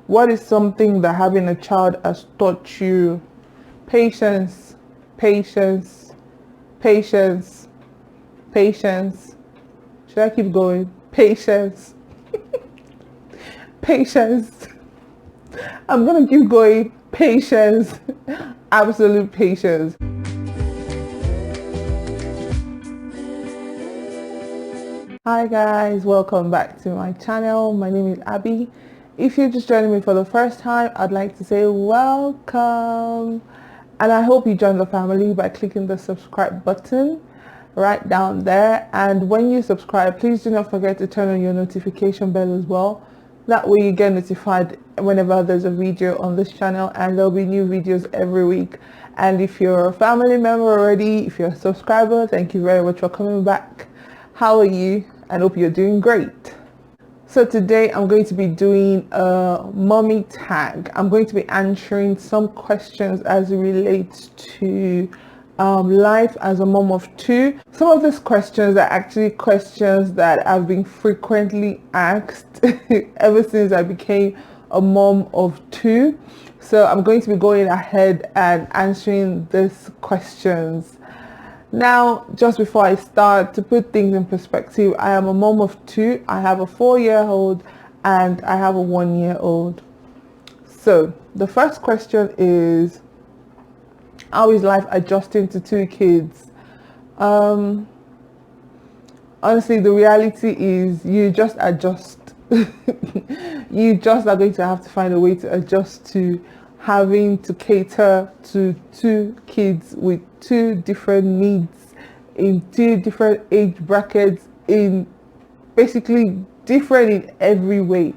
What is something that having a child has taught you? Patience, patience, patience, patience. Should I keep going? Patience, patience. I'm gonna keep going. Patience, absolute patience. Hi guys, welcome back to my channel. My name is Abby. If you're just joining me for the first time, I'd like to say welcome, and I hope you join the family by clicking the subscribe button right down there. And when you subscribe, please do not forget to turn on your notification bell as well. That way you get notified whenever there's a video on this channel, and there'll be new videos every week. And if you're a family member already, if you're a subscriber, thank you very much for coming back. How are you? I hope you're doing great. So today I'm going to be doing a mommy tag. I'm going to be answering some questions as it relates to life as a mom of two. Some of these questions are actually questions that I've been frequently asked ever since I became a mom of two. So I'm going to be going ahead and answering these questions. Now, just before I start, to put things in perspective, I am a mom of two. I have a 4-year-old and I have a 1-year-old. So the first question is, how is life adjusting to 2 kids? Honestly, the reality is you just adjust. You just are going to have to find a way to adjust to having to cater to 2 kids with 2 different needs in 2 different age brackets, in basically different in every way.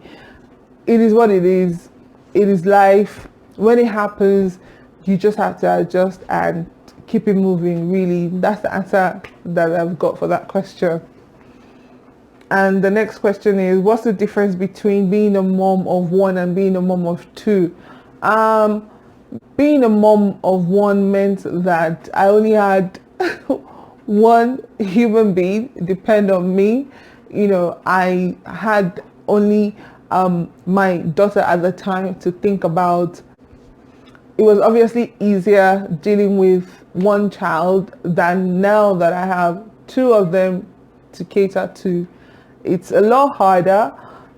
It is what it is. It is life. When it happens, you just have to adjust and keep it moving. Really, that's the answer that I've got for that question. And the next question is, what's the difference between being a mom of 1 and being a mom of 2? Being a mom of 1 meant that I only had one human being depend on me. You know, I had only my daughter at the time to think about. It was obviously easier dealing with 1 child than now that I have 2 of them to cater to. It's a lot harder,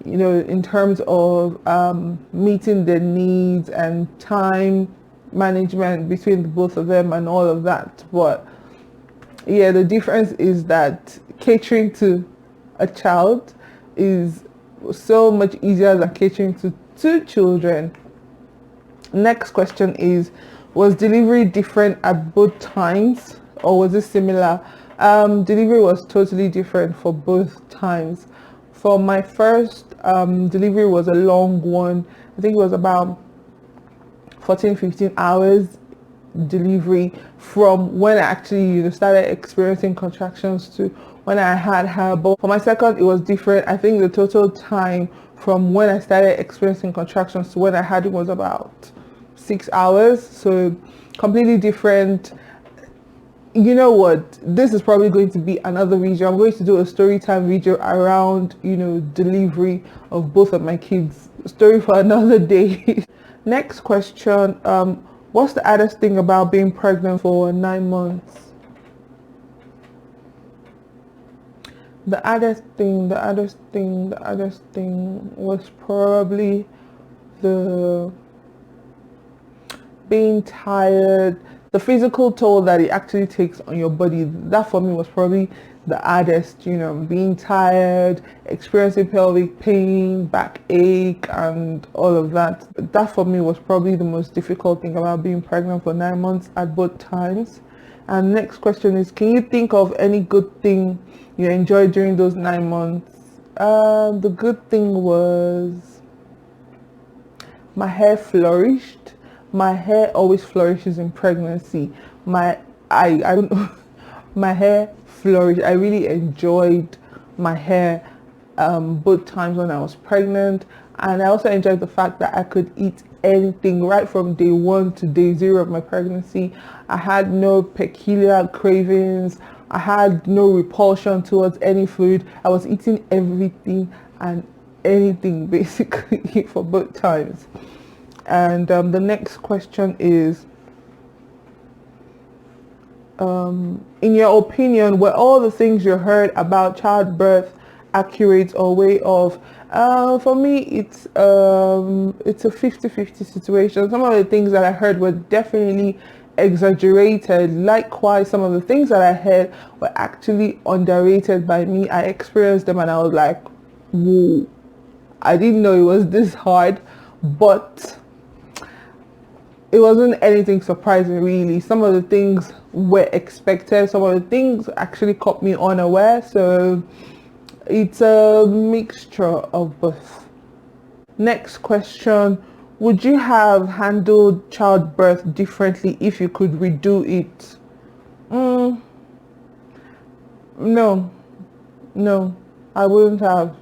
you know, in terms of meeting their needs and time management between the both of them and all of that. But yeah, the difference is that catering to a child is so much easier than catering to 2 children. Next question is, was delivery different at both times or was it similar? Delivery was totally different for both times. For my first delivery was a long one. I think it was about 14-15 hours delivery from when I actually started experiencing contractions to when I had her. But for my second, it was different. I think the total time from when I started experiencing contractions to when I had it was about 6 hours. So completely different. You know what, this is probably going to be another video. I'm going to do a story time video around, you know, delivery of both of my kids. Story for another day. Next question, what's the hardest thing about being pregnant for 9 months? The hardest thing was probably the being tired, the physical toll that it actually takes on your body. That for me was probably the hardest, you know, being tired, experiencing pelvic pain, backache and all of that. That for me was probably the most difficult thing about being pregnant for 9 months at both times. And next question is, can you think of any good thing you enjoyed during those 9 months? The good thing was my hair flourished. My hair always flourishes in pregnancy. I don't know. My hair flourished. I really enjoyed my hair both times when I was pregnant, and I also enjoyed the fact that I could eat anything right from day 1 to day 0 of my pregnancy. I had no peculiar cravings. I had no repulsion towards any food. I was eating everything and anything basically for both times. And the next question is, in your opinion, were all the things you heard about childbirth accurate or way off? For me, it's a 50-50 situation. Some of the things that I heard were definitely exaggerated. Likewise, some of the things that I heard were actually underrated by me. I experienced them and I was like, whoa, I didn't know it was this hard, but it wasn't anything surprising really. Some of the things were expected, some of the things actually caught me unaware, so it's a mixture of both. Next question, would you have handled childbirth differently if you could redo it? No, I wouldn't have.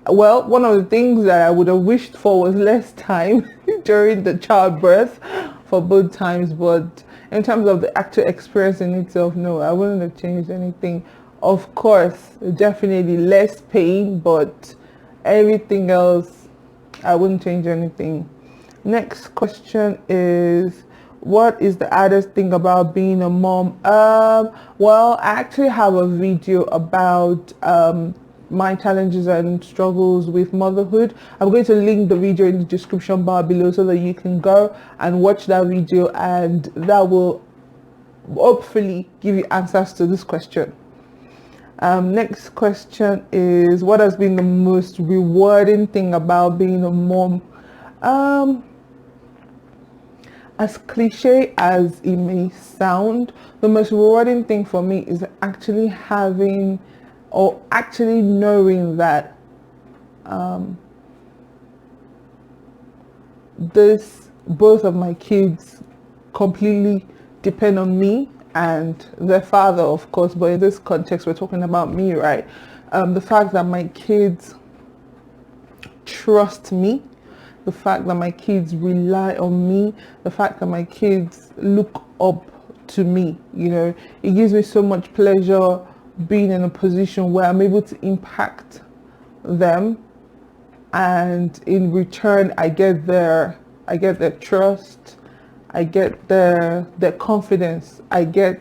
Well, one of the things that I would have wished for was less time during the childbirth for both times, but in terms of the actual experience in itself, no, I wouldn't have changed anything. Of course, definitely less pain, but everything else, I wouldn't change anything. Next question is, what is the hardest thing about being a mom? Well, I actually have a video about my challenges and struggles with motherhood. I'm going to link the video in the description bar below so that you can go and watch that video, and that will hopefully give you answers to this question. Next question is, what has been the most rewarding thing about being a mom? As cliche as it may sound, the most rewarding thing for me is actually having, or actually knowing that both of my kids completely depend on me and their father, of course, but in this context we're talking about me, right? The fact that my kids trust me, the fact that my kids rely on me, the fact that my kids look up to me, it gives me so much pleasure being in a position where I'm able to impact them, and in return I get their trust, I get their confidence, I get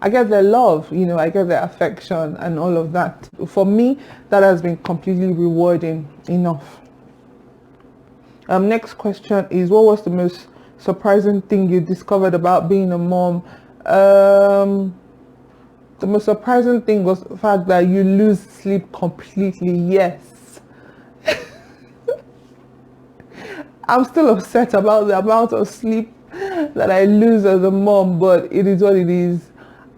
their love, I get their affection and all of that. For me, that has been completely rewarding enough. Next question is, what was the most surprising thing you discovered about being a mom? The most surprising thing was the fact that you lose sleep completely. Yes. I'm still upset about the amount of sleep that I lose as a mom, but it is what it is.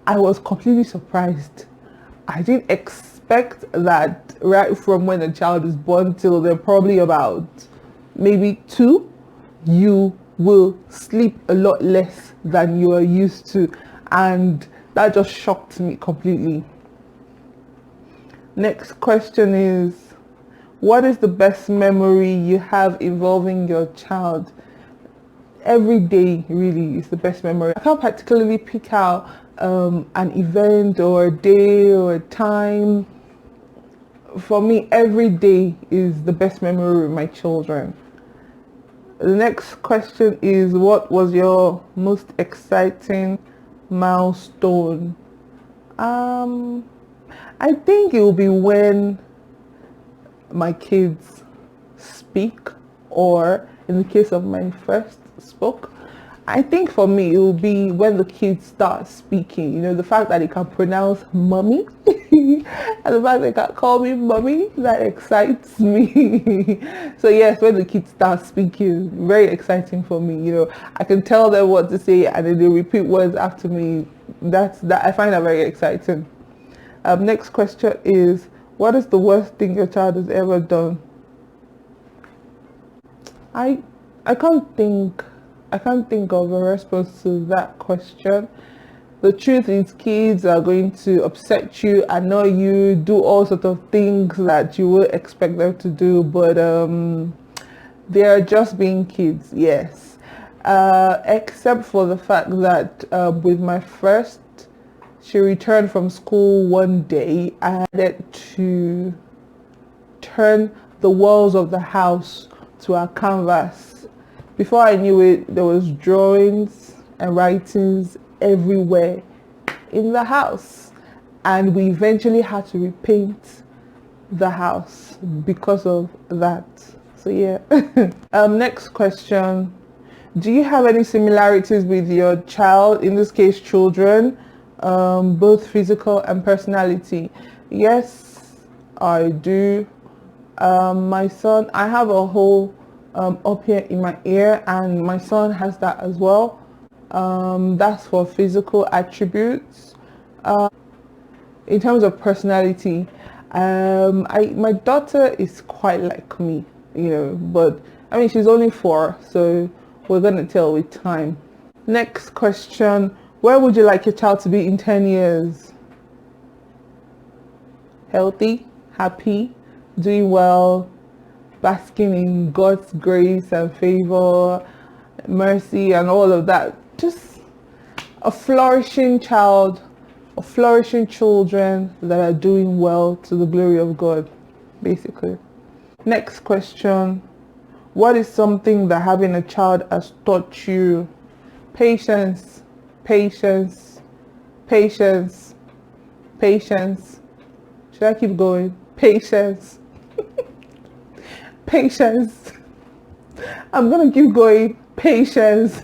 I was completely surprised. I didn't expect that right from when a child is born till they're probably about maybe 2, you will sleep a lot less than you are used to, and that just shocked me completely. Next question is, what is the best memory you have involving your child? Every day really is the best memory. I can't particularly pick out an event or a day or a time. For me, every day is the best memory with my children. The next question is, what was your most exciting milestone? I think it will be when my kids speak, or in the case of my first spoke. I think for me it will be when the kids start speaking, the fact that they can pronounce mommy and the fact they can call me mommy, that excites me. So yes, when the kids start speaking, very exciting for me. I can tell them what to say and then they repeat words after me. That I find that very exciting. Next question is, what is the worst thing your child has ever done? I can't think of a response to that question. The truth is, kids are going to upset you, annoy you, do all sorts of things that you would expect them to do, but they are just being kids, yes. Except for the fact that with my first, She returned from school one day. I had to turn the walls of the house to a canvas. Before I knew it, there was drawings and writings everywhere in the house, and we eventually had to repaint the house because of that. So yeah. Next question. Do you have any similarities with your child, in this case children, both physical and personality? Yes, I do. My son, I have a hole up here in my ear, and my son has that as well. That's for physical attributes. In terms of personality, my daughter is quite like me, but I mean, she's only 4, so we're gonna tell with time. Next question. Where would you like your child to be in 10 years? Healthy, happy, doing well, basking in God's grace and favor, mercy and all of that. Just a flourishing child, or flourishing children that are doing well to the glory of God, basically. Next question. What is something that having a child has taught you? Patience, patience, patience, patience. Should I keep going? Patience. Patience. I'm gonna keep going. Patience.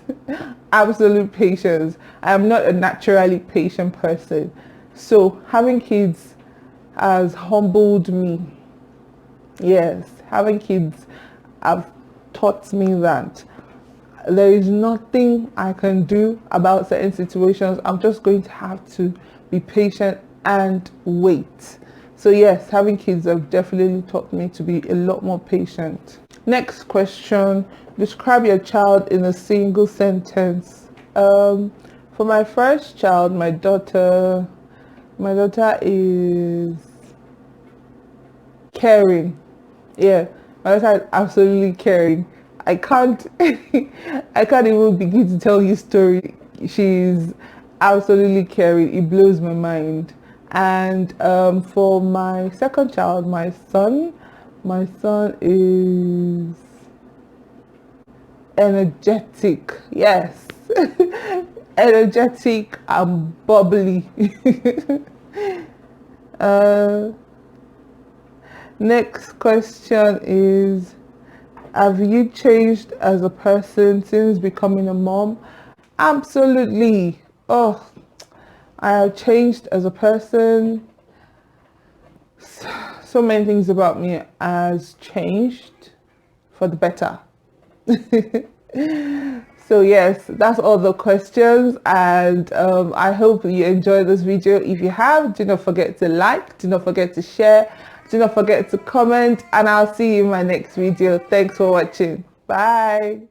Absolute patience. I am not a naturally patient person, so having kids has humbled me. Yes, having kids have taught me that there is nothing I can do about certain situations. I'm just going to have to be patient and wait. So yes, having kids have definitely taught me to be a lot more patient. Next question. Describe your child in a single sentence. For my first child, my daughter is caring. Yeah, my daughter is absolutely caring. I can't even begin to tell you story. She's absolutely caring. It blows my mind. And for my second child, my son is energetic. Yes. Energetic and bubbly. Next question is, have you changed as a person since becoming a mom? Absolutely. Oh, I have changed as a person. So many things about me has changed for the better. So yes, that's all the questions, and I hope you enjoyed this video. If you have, do not forget to like, do not forget to share, do not forget to comment, and I'll see you in my next video. Thanks for watching. Bye.